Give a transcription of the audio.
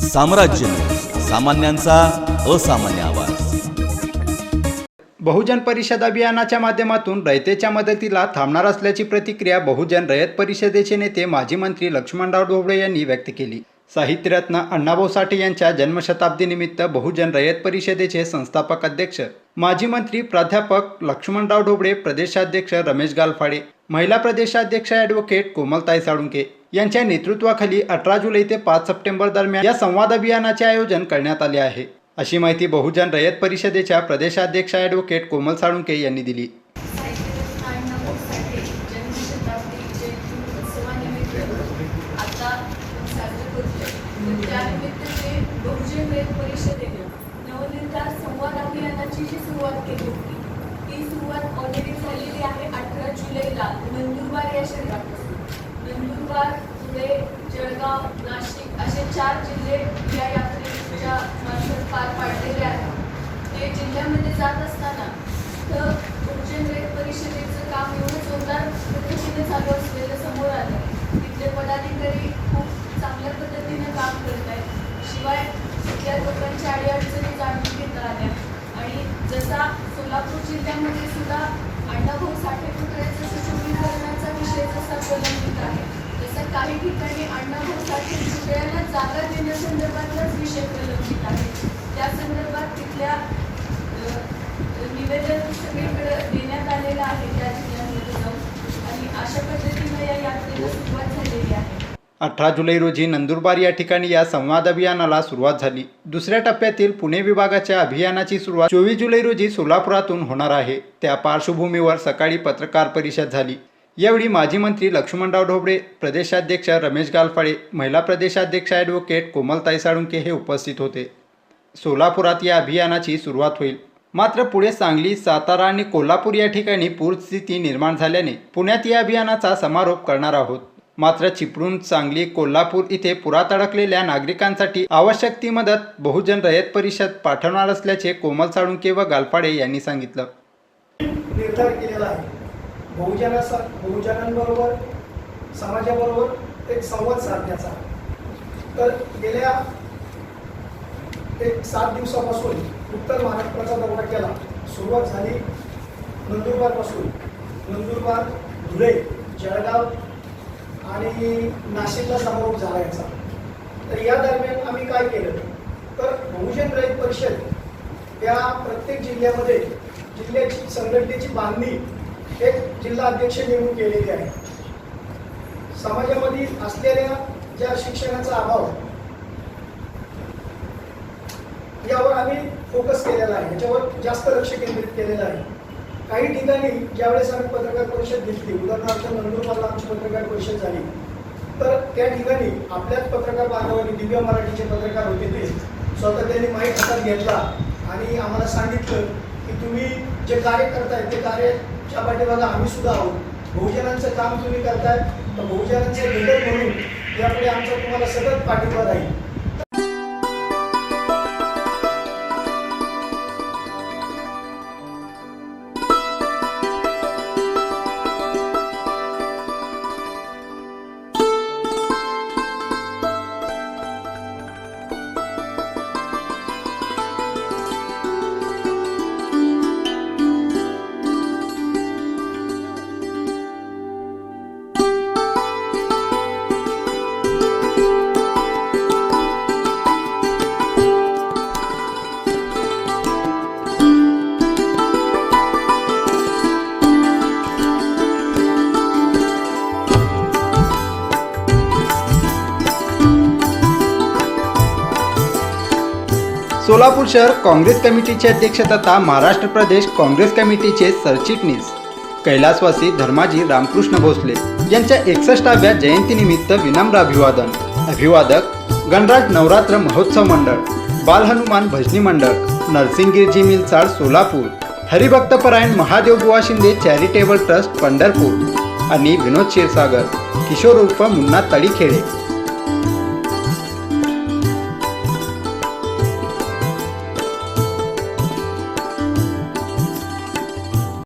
साम्राज्य न्यूज, सामान्यांचा असामान्य आवाज। बहुजन परिषद अभियानाच्या माध्यमातून रयतेच्या मदतीला थांबणार असल्याची प्रतिक्रिया बहुजन रयत परिषदेचे नेते माजी मंत्री लक्ष्मणराव ढोबळे यांनी व्यक्त केली। साहित्यरत्न अण्णाभाऊ साठे यांच्या जन्मशताब्दीनिमित्त बहुजन रयत परिषदेचे संस्थापक अध्यक्ष माजी मंत्री प्राध्यापक लक्ष्मणराव ढोबळे, प्रदेशाध्यक्ष रमेश गालफाडे, महिला प्रदेशाध्यक्ष ॲडव्होकेट कोमलताई साळुंखे यांच्या नेतृत्वाखाली 18 जुलै ते 5 सप्टेंबर दरम्यान या संवाद अभियानाचे आयोजन करण्यात आले आहे, अशी माहिती बहुजन रयत परिषदेच्या प्रदेशाध्यक्ष ॲडव्होकेट कोमल साळुंखे यांनी दिली। बहुजन रयत परिषदेने नवनिर्धार संवाद अभियानाची जी सुरुवात केली होती ती सुरुवात ऑलरेडी झालेली आहे 18 जुलैला नंदुरबार या शहरापासून। नंदुरबार, धुळे, जळगाव, नाशिक असे 4 जिल्हे या यात्रेच्या मार्फत पार पाडलेले आहेत। ते जिल्ह्यामध्ये जात असताना तर बहुजन रयत परिषदेचं काम एवढं जोरदार पद्धतीने चालू असलेलं समोर आलं। तिथले पदाधिकारी खूप चांगल्या पद्धतीने काम करत आहेत। शिवाय सगळ्या लोकांच्या अडीअडचणी जाणून घेता आल्या आणि जसा सोलापूर जिल्ह्यामध्ये सुद्धा अण्णाभाऊ साठे पुतळ्याचं सुशोभीकरणाचा विषय जसा प्रलंबित आहे, तसा काही ठिकाणी अण्णाभाऊ साठे पुतळ्याला जागा देण्यासंदर्भातलाच विषय प्रलंबित आहे। त्या संदर्भात तिथल्या निवेदन सगळीकडे देण्यात आलेलं आहे त्या जिल्ह्यांमध्ये जाऊन आणि अशा पद्धतीनं या यात्रेला सुरुवात झालेली आहे। 18 जुलै रोजी नंदुरबार या ठिकाणी या संवाद अभियानाला सुरुवात झाली। दुसऱ्या टप्प्यातील पुणे विभागाच्या अभियानाची सुरुवात 24 जुलै रोजी सोलापुरातून होणार आहे। त्या पार्श्वभूमीवर सकाळी पत्रकार परिषद झाली। यावेळी माजी मंत्री लक्ष्मणराव ढोबळे, प्रदेशाध्यक्ष रमेश गालफाडे, महिला प्रदेशाध्यक्ष ॲडव्होकेट कोमलताई साळुंखे हे उपस्थित होते। सोलापुरात या अभियानाची सुरुवात होईल, मात्र पुढे सांगली, सातारा आणि कोल्हापूर या ठिकाणी पूरस्थिती निर्माण झाल्याने पुण्यात या अभियानाचा समारोप करणार आहोत। मात्र चिपळूण, सांगली, कोल्हापूर इथे पुरात अडकलेल्या नागरिकांसाठी आवश्यक ती मदत बहुजन रयत परिषद पाठवणार असल्याचे कोमल साळुंखे व गालफाडे यांनी सांगितलं। निर्धार केलेला आहे बहुजनांबरोबर, समाजाबरोबर एक संवाद साधण्याचा। तर गेल्या 7 दिवसापासून उत्तर महाराष्ट्राचा दौरा केला। सुरुवात झाली नंदुरबारपासून। नंदुरबार, धुळे, जळगाव आणि नाशिकला समारोप झाला याचा। तर या दरम्यान आम्ही काय केलं, तर बहुजन रयत परिषद या प्रत्येक जिल्ह्यामध्ये जिल्ह्याची संघटनेची बांधणी एक जिल्हा अध्यक्ष नेमून केलेली आहे। समाजामध्ये असलेल्या ज्या शिक्षणाचा अभाव यावर आम्ही फोकस केलेला आहे, याच्यावर जास्त लक्ष केंद्रित केलेलं आहे। काही ठिकाणी ज्यावेळेस आम्ही पत्रकार परिषद घेतली, उदाहरणार्थ नंदुरबारला आमची पत्रकार परिषद झाली, तर त्या ठिकाणी आपल्याच पत्रकार बांधवांनी, दिव्य मराठीचे पत्रकार होते, ते स्वतः त्यांनी माईक हातात घेतला आणि आम्हाला सांगितलं की तुम्ही जे कार्य करताय ते कार्याच्या पाठीमागे आम्ही सुद्धा आहोत। बहुजनांचं काम तुम्ही करताय, तर बहुजनांचे लीडर म्हणून यापुढे आमचा तुम्हाला सतत पाठिंबा राहील। सोलापूर शहर काँग्रेस कमिटीचे अध्यक्ष तथा महाराष्ट्र प्रदेश काँग्रेस कमिटीचे सरचिटणीस कैलासवासी धर्माजी रामकृष्ण भोसले यांच्या 61व्या जयंतीनिमित्त विनम्र अभिवादन। अभिवादक गणराज नवरात्र महोत्सव मंडळ, बाल हनुमान भजनी मंडळ, नरसिंगगिरजी मिलचाळ सोलापूर, हरिभक्तपरायण महादेवबुवा शिंदे चॅरिटेबल ट्रस्ट पंढरपूर आणि विनोद क्षीरसागर, किशोर उर्फ मुन्ना तळीखेडे